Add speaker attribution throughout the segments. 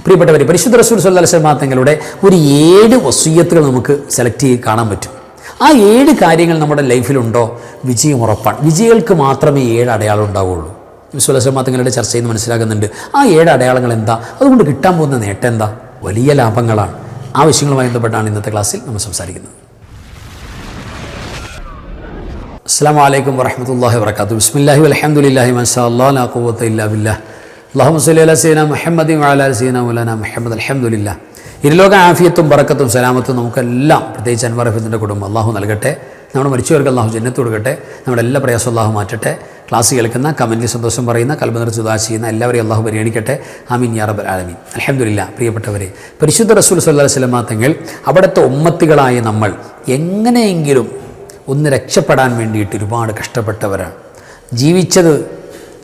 Speaker 1: പ്രിയപ്പെട്ടവരെ, പരിശുദ്ധ റസൂൽ സ്വല്ലല്ലാഹു അലൈഹി വസല്ലം തങ്ങളുടെ ഒരു 7 വസിയ്യത്തുകൾ നമുക്ക് സെലക്ട് ചെയ്ത് കാണാൻ പറ്റും. ആ 7 കാര്യങ്ങൾ നമ്മുടെ ലൈഫിലുണ്ടോ വിജയം ഉറപ്പാണ്. വിജയികൾക്ക് മാത്രമേ 7 അടയാളം ഉണ്ടാവുകയുള്ളൂ. നബി സ്വല്ലല്ലാഹു അലൈഹി വസല്ലം തങ്ങളുടെ ചർച്ചയിൽ നിന്ന് മനസ്സിലാകുന്നുണ്ട്. ആ 7 അടയാളങ്ങൾ എന്താ, അതുകൊണ്ട് കിട്ടാൻ പോകുന്ന നേട്ടം എന്താ? വലിയ ലാഭങ്ങളാണ്. ആ വിഷയങ്ങളുമായി ബന്ധപ്പെട്ടാണ് ഇന്നത്തെ ക്ലാസ്സിൽ നമ്മൾ സംസാരിക്കുന്നത്. അസ്സലാമു അലൈക്കും വറഹ്മത്തുള്ളാഹി വബറകാതുഹു. ബിസ്മില്ലാഹി വൽഹംദുലില്ലാഹി മാഷാ അല്ലാഹ് ലാ ഖുവത ഇല്ലാ ബില്ലാഹ്. അല്ലാഹുമ്മ സ്വല്ലി അലാ സയ്യിദിനാ മുഹമ്മദിൻ വഅലാ ആലി സയ്യിദിനാ മൗലാനാ മുഹമ്മദ്. അൽഹംദുലില്ലാഹ്. ഇരുലോക ആഫിയത്തും ബറക്കത്തും സലാമത്തും നമുക്കെല്ലാം, പ്രത്യേകിച്ച് അൻവർ ഹഫീദിൻ്റെ കുടുംബം അള്ളാഹു നൽകട്ടെ. നമ്മുടെ മരിച്ചവർക്ക് അള്ളാഹു ജന്നത്ത് കൊടുക്കട്ടെ. നമ്മുടെ എല്ലാ പ്രയാസവും അള്ളാഹു മാറ്റട്ടെ. ക്ലാസ് കേൾക്കുന്ന, കമൻറ്റിൽ സന്തോഷം പറയുന്ന, കൽബ് നിറച്ച് ദുആ ചെയ്യുന്ന എല്ലാവരെയും അള്ളാഹു പരിഗണിക്കട്ടെ. ആമീൻ യാ റബ്ബൽ ആലമീൻ. അൽഹംദുലില്ലാഹ്. പ്രിയപ്പെട്ടവരെ, പരിശുദ്ധ റസൂൽ സ്വല്ലല്ലാഹു അലൈഹി വസല്ലം തങ്ങൾ അവിടുത്തെ ഉമ്മത്തികളായ നമ്മൾ എങ്ങനെയെങ്കിലും ഒന്ന് രക്ഷപ്പെടാൻ വേണ്ടിയിട്ട് ഒരുപാട് കഷ്ടപ്പെട്ടവരാണ്.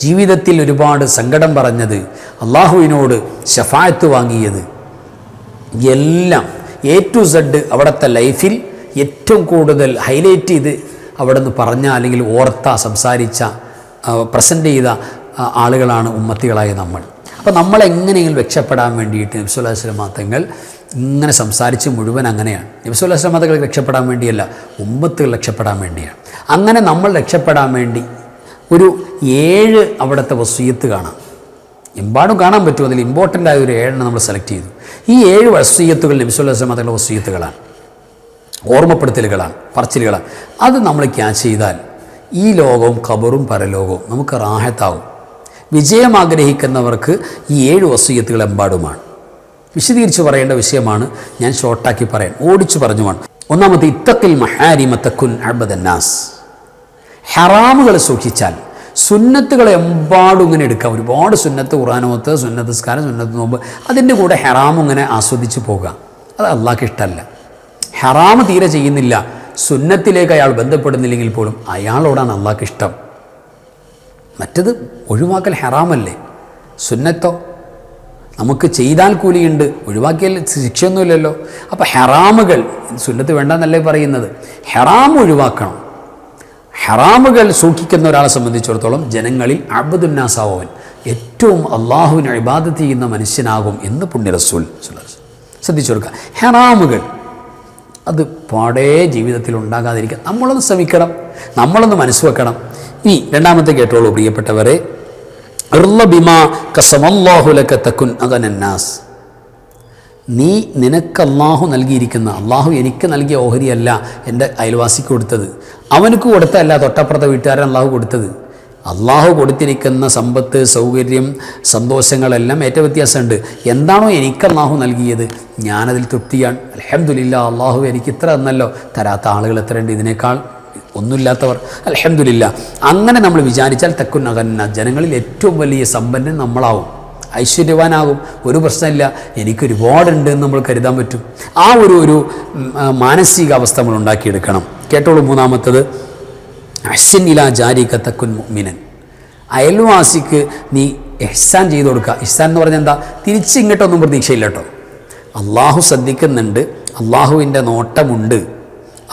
Speaker 1: ജീവിതത്തിൽ ഒരുപാട് സങ്കടം പറഞ്ഞത്, അള്ളാഹുവിനോട് ശഫാഅത്ത് വാങ്ങിയത്, എല്ലാം A to Z അവിടുത്തെ ലൈഫിൽ ഏറ്റവും കൂടുതൽ ഹൈലൈറ്റ് ചെയ്ത് അവിടെ നിന്ന് പറഞ്ഞ, അല്ലെങ്കിൽ ഓർത്ത, സംസാരിച്ച, പ്രസൻറ്റ് ചെയ്ത ആളുകളാണ് ഉമ്മത്തികളായ നമ്മൾ. അപ്പോൾ നമ്മളെങ്ങനെയെങ്കിലും രക്ഷപ്പെടാൻ വേണ്ടിയിട്ട് നബി സല്ലല്ലാഹു അലൈഹി വസല്ലം തങ്ങൾ ഇങ്ങനെ സംസാരിച്ച് മുഴുവൻ അങ്ങനെയാണ്. നബി സല്ലല്ലാഹു അലൈഹി വസല്ലം തങ്ങൾ രക്ഷപ്പെടാൻ വേണ്ടിയല്ല, ഉമ്മത്തുകൾ രക്ഷപ്പെടാൻ വേണ്ടിയാണ്. അങ്ങനെ നമ്മൾ രക്ഷപ്പെടാൻ വേണ്ടി ഒരു 7 അവിടുത്തെ വസിയ്യത്ത് കാണാം. എമ്പാടും കാണാൻ പറ്റും. അതിൽ ഇമ്പോർട്ടൻ്റ് ആയ ഒരു 7 നമ്മൾ സെലക്ട് ചെയ്തു. ഈ 7 വസിയ്യത്തുകൾ നബി സല്ലല്ലാഹു അലൈഹി വസല്ലം തങ്ങളുടെ വസിയ്യത്തുകളാണ്, ഓർമ്മപ്പെടുത്തലുകളാണ്, പറച്ചിലുകളാണ്. അത് നമ്മൾ ക്യാച്ച് ചെയ്താൽ ഈ ലോകവും ഖബറും പരലോകവും നമുക്ക് റാഹത്താവും. വിജയം ആഗ്രഹിക്കുന്നവർക്ക് ഈ 7 വസിയ്യത്തുകൾ എമ്പാടുമാണ്. വിശദീകരിച്ച് പറയേണ്ട വിഷയമാണ്. ഞാൻ ഷോർട്ടാക്കി പറയാൻ, ഓടിച്ചു പറഞ്ഞുമാണ്. ഒന്നാമത്തെ, ഇത്തഖിൽ മഹാരിമ തകുൻ അബ്ദന്നാസ്. ഹറാമുകൾ സൂക്ഷിച്ചാൽ സുന്നത്തുകൾ എമ്പാടും ഇങ്ങനെ എടുക്കാം. ഒരുപാട് സുന്നത്ത്, ഖുർആനോത്ത്, സുന്നത്ത് നിസ്കാരം, സുന്നത്ത് നോമ്പ്, അതിൻ്റെ കൂടെ ഹറാമും ഇങ്ങനെ ആസ്വദിച്ച് പോകാം. അത് അള്ളാഹ്ക്ക് ഇഷ്ടമല്ല. ഹറാമ് തീരെ ചെയ്യുന്നില്ല, സുന്നത്തിലേക്ക് അയാൾ ബന്ധപ്പെടുന്നില്ലെങ്കിൽ പോലും അയാളോടാണ് അള്ളാഹ്ക്ക് ഇഷ്ടം. മറ്റത് ഒഴിവാക്കൽ ഹറാമല്ലേ. സുന്നത്തോ നമുക്ക് ചെയ്താൽ കൂലിയുണ്ട്, ഒഴിവാക്കിയാൽ ശിക്ഷയൊന്നുമില്ലല്ലോ. അപ്പോൾ ഹറാമുകൾ, സുന്നത്ത് വേണ്ടെന്നല്ലേ പറയുന്നത്, ഹറാം ഒഴിവാക്കണം. ഹറാമുകൾ സൂക്ഷിക്കുന്ന ഒരാളെ സംബന്ധിച്ചിടത്തോളം ജനങ്ങളിൽ അബ്ദുന്നാസാവൻ, ഏറ്റവും അള്ളാഹുവിനെ ഇബാദത്ത് ചെയ്യുന്ന മനുഷ്യനാകും എന്ന് പുണ്യ റസൂൽ ശ്രദ്ധിച്ചു കൊടുക്കുക. ഹറാമുകൾ അത് പാടേ ജീവിതത്തിൽ ഉണ്ടാകാതിരിക്കാൻ നമ്മളൊന്ന് ശ്രമിക്കണം, നമ്മളൊന്ന് മനസ്സ് വെക്കണം. ഇനി രണ്ടാമത്തെ കേട്ടോളൂ പ്രിയപ്പെട്ടവരെ, ബിമാ ഖസമല്ലാഹു ലക തകുൻ അഗനന്നാസ്. നിനക്ക് അള്ളാഹു നൽകിയിരിക്കുന്ന, അള്ളാഹു എനിക്ക് നൽകിയ ഓഹരിയല്ല എൻ്റെ അയൽവാസിക്ക് കൊടുത്തത്, അവനക്ക് കൊടുത്തതല്ല തൊട്ടപ്പുറത്തെ വീട്ടുകാരൻ അള്ളാഹു കൊടുത്തത്. അള്ളാഹു കൊടുത്തിരിക്കുന്ന സമ്പത്ത്, സൗകര്യം, സന്തോഷങ്ങളെല്ലാം ഏറ്റവും വ്യത്യാസമുണ്ട്. എന്താണോ എനിക്ക് അള്ളാഹു നൽകിയത് ഞാനതിൽ തൃപ്തിയാണ്. അൽഹംദുലില്ലാഹ്, അള്ളാഹു എനിക്ക് ഇത്ര തന്നല്ലോ. തരാത്ത ആളുകൾ എത്രയുണ്ട്, ഇതിനേക്കാൾ ഒന്നുമില്ലാത്തവർ. അൽഹംദുലില്ലാഹ്. അങ്ങനെ നമ്മൾ വിചാരിച്ചാൽ തക്കുൻ അഗന്ന, ജനങ്ങളിൽ ഏറ്റവും വലിയ സമ്പന്നൻ നമ്മളാവും, ഐശ്വര്യവാനാകും. ഒരു പ്രശ്നമില്ല, എനിക്കൊരുപാടുണ്ട് എന്ന് നമ്മൾ കരുതാൻ പറ്റും. ആ ഒരു മാനസികാവസ്ഥ നമ്മൾ ഉണ്ടാക്കിയെടുക്കണം. കേട്ടോളൂ മൂന്നാമത്തത്, അഹ്സിൻ ഇലാ ജാരിക തകുൻ മുഅ്മിനൻ. അയൽവാസിക്ക് നീ ഇഹ്സാൻ ചെയ്ത് കൊടുക്കുക. ഇഹ്സാൻ എന്ന് പറഞ്ഞാൽ എന്താ? തിരിച്ചിങ്ങോട്ടൊന്നും പ്രതീക്ഷയില്ല കേട്ടോ. അള്ളാഹു ശ്രദ്ധിക്കുന്നുണ്ട്, അള്ളാഹുവിൻ്റെ നോട്ടമുണ്ട്,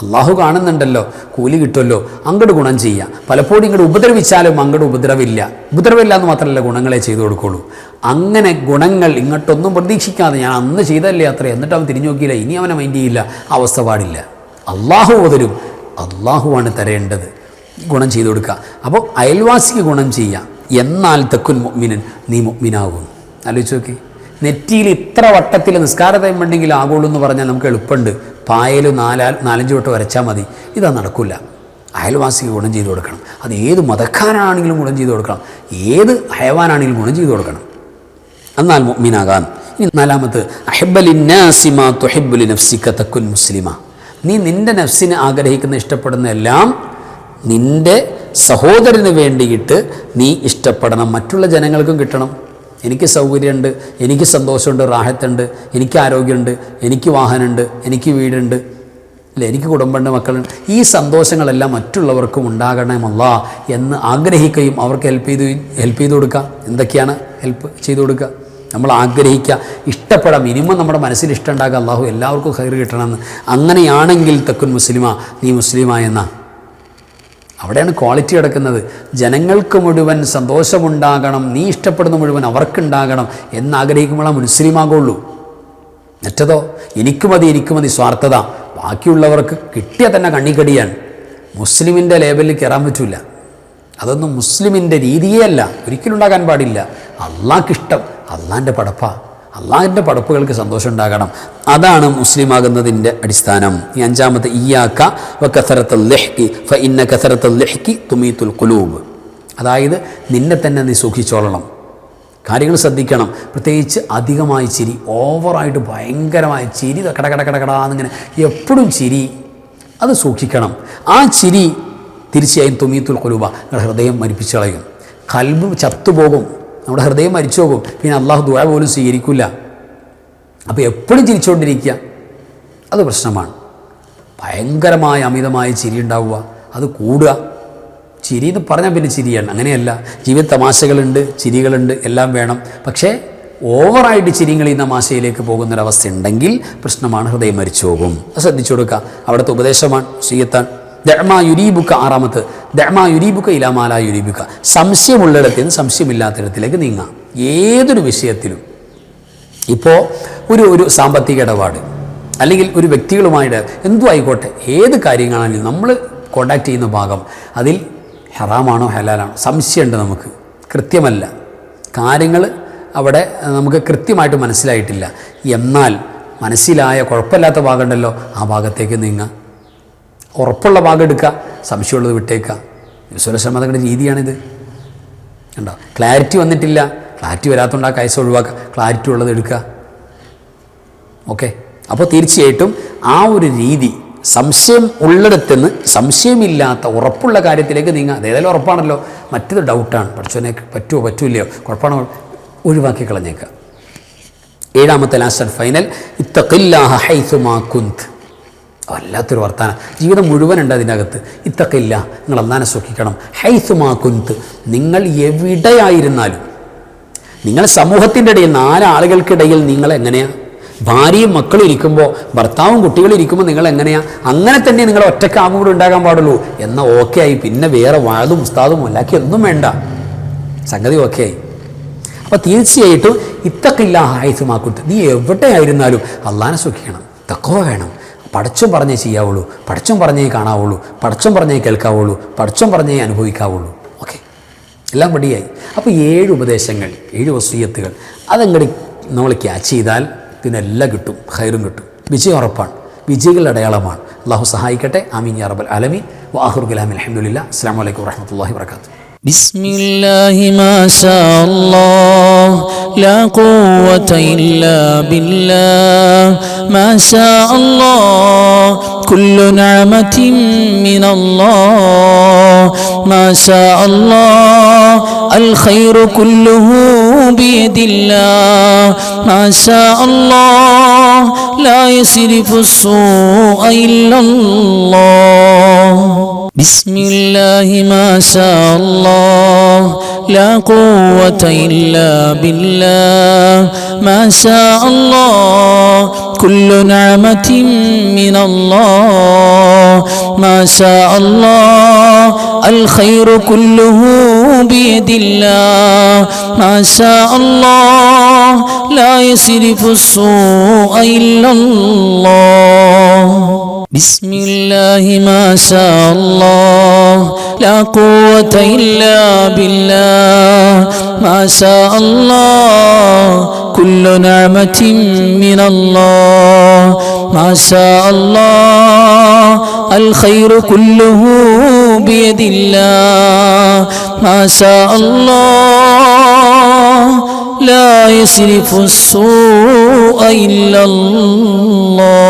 Speaker 1: അള്ളാഹു കാണുന്നുണ്ടല്ലോ, കൂലി കിട്ടുമല്ലോ, അങ്ങോട്ട് ഗുണം ചെയ്യുക. പലപ്പോഴും ഇങ്ങോട്ട് ഉപദ്രവിച്ചാലും അങ്ങോട്ട് ഉപദ്രവമില്ല എന്ന് മാത്രമല്ല, ഗുണങ്ങളെ ചെയ്തു കൊടുക്കുള്ളൂ. അങ്ങനെ ഗുണങ്ങൾ ഇങ്ങോട്ടൊന്നും പ്രതീക്ഷിക്കാതെ, ഞാൻ അന്ന് ചെയ്തല്ലേ അത്രേ, എന്നിട്ട് അവൻ തിരിഞ്ഞു നോക്കിയില്ല, ഇനി അവനെ മൈൻഡ് ചെയ്യില്ല, അവസ്ഥ പാടില്ല. അള്ളാഹു തരും, അള്ളാഹുവാണ് തരേണ്ടത്, ഗുണം ചെയ്തു കൊടുക്കുക. അപ്പോൾ അയൽവാസിക്ക് ഗുണം ചെയ്യുക. എന്നാൽ തക്കുൻ മുഅ്മിനൻ, നീ മുഅ്മിനാകും. ആലോചിച്ച് നോക്കി, നെറ്റിയിൽ ഇത്ര വട്ടത്തിൽ നിസ്കാര ടൈം ഉണ്ടെങ്കിൽ ആകുള്ളൂ എന്ന് പറഞ്ഞാൽ നമുക്ക് എളുപ്പമുണ്ട്. പായൽ 4-5 വട്ടം വരച്ചാൽ മതി. ഇതാ നടക്കില്ല. അയൽവാസിക്ക് ഗുണം ചെയ്തു കൊടുക്കണം. അത് ഏത് മതക്കാരാണെങ്കിലും ഗുണം ചെയ്തു കൊടുക്കണം, ഏത് ഹയവാനാണെങ്കിലും ഗുണം ചെയ്തു കൊടുക്കണം. എന്നാൽ മുഅ്മിനാകാൻ. ഇനി നാലാമത്, അഹിബ്ബലിന്നാസി മാ തുഹിബ്ബു ലിനഫ്സിക തകുൻ മുസ്ലിമ. നീ നിൻ്റെ നഫ്സിനെ ആഗ്രഹിക്കുന്ന, ഇഷ്ടപ്പെടുന്ന എല്ലാം നിൻ്റെ സഹോദരന് വേണ്ടിയിട്ട് നീ ഇഷ്ടപ്പെടണം. മറ്റുള്ള ജനങ്ങൾക്കും കിട്ടണം. എനിക്ക് സൗകര്യമുണ്ട്, എനിക്ക് സന്തോഷമുണ്ട്, റാഹത്തുണ്ട്, എനിക്ക് ആരോഗ്യമുണ്ട്, എനിക്ക് വാഹനമുണ്ട്, എനിക്ക് വീടുണ്ട്, അല്ലേ, എനിക്ക് കുടുംബമുണ്ട്, മക്കളുണ്ട്. ഈ സന്തോഷങ്ങളെല്ലാം മറ്റുള്ളവർക്കും ഉണ്ടാകണമല്ല എന്ന് ആഗ്രഹിക്കുകയും അവർക്ക് ഹെൽപ്പ് ചെയ്ത് കൊടുക്കുക. എന്തൊക്കെയാണ് ഹെൽപ്പ് ചെയ്തു കൊടുക്കുക? നമ്മൾ ആഗ്രഹിക്കുക, ഇഷ്ടപ്പെടാം, മിനിമം നമ്മുടെ മനസ്സിൽ ഇഷ്ടം ഉണ്ടാകുക, അള്ളാഹു എല്ലാവർക്കും ഖൈർ കിട്ടണമെന്ന്. അങ്ങനെയാണെങ്കിൽ തക്കുൻ മുസ്ലിമ, നീ മുസ്ലിമായെന്ന. അവിടെയാണ് ക്വാളിറ്റി കിടക്കുന്നത്. ജനങ്ങൾക്ക് മുഴുവൻ സന്തോഷമുണ്ടാകണം, നീ ഇഷ്ടപ്പെടുന്ന മുഴുവൻ അവർക്കുണ്ടാകണം എന്നാഗ്രഹിക്കുമ്പോഴാണ് മുസ്ലിമാകുള്ളൂ. മറ്റതോ എനിക്ക് മതി സ്വാർത്ഥത, ബാക്കിയുള്ളവർക്ക് കിട്ടിയാൽ തന്നെ കണ്ണിക്കടിയാണ്. മുസ്ലിമിൻ്റെ ലേബലിൽ കയറാൻ പറ്റില്ല. അതൊന്നും മുസ്ലിമിൻ്റെ രീതിയേ അല്ല, ഒരിക്കലും ഉണ്ടാകാൻ പാടില്ല. അള്ളാഹ്ക്കിഷ്ടം, അള്ളാഹിൻ്റെ പടപ്പ, അള്ളാഹിൻ്റെ പടപ്പുകൾക്ക് സന്തോഷം ഉണ്ടാകണം. അതാണ് മുസ്ലിമാകുന്നതിൻ്റെ അടിസ്ഥാനം. ഈ അഞ്ചാമത്തെ ഇയ്യാക വ കസറത്തുൽ ലഹ്കി ഫഇന്ന കസറത്തുൽ ലഹ്കി തുമീത്തുൽ ഖുലൂബ്. അതായത് നിന്നെ തന്നെ നീ സൂക്ഷിച്ചോളണം, കാര്യങ്ങൾ ശ്രദ്ധിക്കണം. പ്രത്യേകിച്ച് അധികമായി ചിരി, ഓവറായിട്ട് ഭയങ്കരമായ ചിരി, കടകടകടകടാന്നിങ്ങനെ എപ്പോഴും ചിരി, അത് സൂക്ഷിക്കണം. ആ ചിരി തീർച്ചയായും തുമീത്തുൽ ഖുലൂബ, നമ്മുടെ ഹൃദയം മരിപ്പിച്ച് കളയും. ഖൽബ് ചത്തുപോകും, നമ്മുടെ ഹൃദയം മരിച്ചു പോകും. പിന്നെ അള്ളാഹു ദുആ പോലും സ്വീകരിക്കില്ല. അപ്പോൾ എപ്പോഴും ചിരിച്ചുകൊണ്ടിരിക്കുക അത് പ്രശ്നമാണ്. ഭയങ്കരമായ അമിതമായ ചിരി ഉണ്ടാവുക, അത് കൂടുക. ചിരി എന്ന് പറഞ്ഞാൽ പിന്നെ ചിരിയാണ്, അങ്ങനെയല്ല. ജീവിത തമാശകളുണ്ട്, ചിരികളുണ്ട്, എല്ലാം വേണം. പക്ഷേ ഓവറായിട്ട് ചിരിങ്ങളിൽ തമാശയിലേക്ക് പോകുന്നൊരവസ്ഥ ഉണ്ടെങ്കിൽ പ്രശ്നമാണ്, ഹൃദയം മരിച്ചു പോകും. അത് ശ്രദ്ധിച്ചു കൊടുക്കുക. അവിടുത്തെ ഉപദേശമാണ്, സീയത്താൻ. ദഅ്മാ യുരീബുക, ആറാമത്ത് ദഅ്മാ യുരീബുക ഇലാ മാ ലാ യുരീബുക. സംശയമുള്ളിടത്ത് നിന്ന് സംശയമില്ലാത്തിടത്തിലേക്ക് നീങ്ങാം. ഏതൊരു വിഷയത്തിലും, ഇപ്പോൾ ഒരു സാമ്പത്തിക ഇടപാട് അല്ലെങ്കിൽ ഒരു വ്യക്തികളുമായിട്ട് എന്തു ആയിക്കോട്ടെ, ഏത് കാര്യങ്ങളാണെങ്കിലും നമ്മൾ കോണ്ടാക്ട് ചെയ്യുന്ന ഭാഗം അതിൽ ഹറാമാണോ ഹലാലാണോ സംശയമുണ്ട്, നമുക്ക് കൃത്യമല്ല, കാര്യങ്ങൾ അവിടെ നമുക്ക് കൃത്യമായിട്ട് മനസ്സിലായിട്ടില്ല. എന്നാൽ മനസ്സിലായ കുഴപ്പമില്ലാത്ത ഭാഗമുണ്ടല്ലോ, ആ ഭാഗത്തേക്ക് നീങ്ങാം. ഉറപ്പുള്ള ഭാഗം എടുക്കുക, സംശയമുള്ളത് വിട്ടേക്കുക. വിശ്വസമതങ്ങളുടെ രീതിയാണിത്. കണ്ടോ, ക്ലാരിറ്റി വന്നിട്ടില്ല, ക്ലാരിറ്റി വരാത്തതുകൊണ്ട് ആ കേസ് ഒഴിവാക്കുക, ക്ലാരിറ്റി ഉള്ളത് എടുക്കുക. ഓക്കെ. അപ്പോൾ തീർച്ചയായിട്ടും ആ ഒരു രീതി, സംശയം ഉള്ളിടത്തുനിന്ന് സംശയമില്ലാത്ത ഉറപ്പുള്ള കാര്യത്തിലേക്ക് നീങ്ങുക. അതേതായാലും ഉറപ്പാണല്ലോ, മറ്റേത് ഡൗട്ടാണ്, പഠിച്ചവനെ പറ്റുമോ പറ്റൂല്ലയോ, കുഴപ്പമാണോ, ഒഴിവാക്കി കളഞ്ഞേക്കുക. ഏഴാമത്തെ ലാസ്റ്റ് ആൻഡ് ഫൈനൽ, ഇത്തഖില്ലാഹ ഹൈസുമാ കുന്ത്. വല്ലാത്തൊരു വർത്താനം, ജീവിതം മുഴുവനുണ്ട് അതിനകത്ത്. ഇത്തഖില്ല, നിങ്ങൾ അല്ലാഹനെ സൂക്ഷിക്കണം. ഹൈസുമാ കുന്ത്, നിങ്ങൾ എവിടെയായിരുന്നാലും, നിങ്ങൾ സമൂഹത്തിൻ്റെ ഇടയിൽ, 4 ആളുകൾക്കിടയിൽ നിങ്ങൾ എങ്ങനെയാണ്, ഭാര്യയും മക്കളും ഇരിക്കുമ്പോൾ, ഭർത്താവും കുട്ടികളും ഇരിക്കുമ്പോൾ നിങ്ങൾ എങ്ങനെയാണ്, അങ്ങനെ തന്നെ നിങ്ങൾ ഒറ്റക്കാകും കൂടെ ഉണ്ടാകാൻ പാടുള്ളൂ. എന്നാൽ ഓക്കെ ആയി, പിന്നെ വേറെ വാതും ഉസ്താദും അല്ലാക്കി ഒന്നും വേണ്ട, സംഗതി ഓക്കെ ആയി. അപ്പോൾ തീർച്ചയായിട്ടും ഇത്തഖില്ലാഹ ഹൈസുമാ കുന്ത്, നീ എവിടെയായിരുന്നാലും അല്ലാഹനെ സൂക്ഷിക്കണം, തഖ്വ വേണം. പടച്ചോൻ പറഞ്ഞേ ചെയ്യാവുള്ളൂ, പടച്ചോൻ പറഞ്ഞേ കാണാവുള്ളൂ, പടച്ചോൻ പറഞ്ഞേ കേൾക്കാവുള്ളൂ, പടച്ചോൻ പറഞ്ഞേ അനുഭവിക്കാവുള്ളൂ. ഓക്കെ, എല്ലാം റെഡിയായി. അപ്പോൾ 7 ഉപദേശങ്ങൾ, 7 വസിയ്യത്തുകൾ, അതങ്ങോട്ട് നമ്മൾ ക്യാച്ച് ചെയ്താൽ പിന്നെ എല്ലാം കിട്ടും, ഖൈറും കിട്ടും, വിജയം ഉറപ്പാണ്, വിജയികളുടെ അടയാളമാണ്. അള്ളാഹു സഹായിക്കട്ടെ. ആമീൻ യാ റബ്ബൽ ആലമീൻ. വആഖിറു കലാമി അൽഹംദുലില്ലാഹ്. അസ്സലാമു അലൈക്കും വറഹ്മത്തുള്ളാഹി വബറകാതുഹു.
Speaker 2: بسم الله ما شاء الله لا قوة إلا بالله ما شاء الله كل نعمة من الله ما شاء الله الخير كله بيد الله ما شاء الله لا يصرف السوء إلا الله بسم الله ما شاء الله لا قوة إلا بالله ما شاء الله كل نعمة من الله ما شاء الله الخير كله بيد الله ما شاء الله لا يصرف السوء إلا الله بسم الله ما شاء الله لا قوة إلا بالله ما شاء الله كل نعمة من الله ما شاء الله الخير كله بيد الله ما شاء الله لا يصرف السوء إلا الله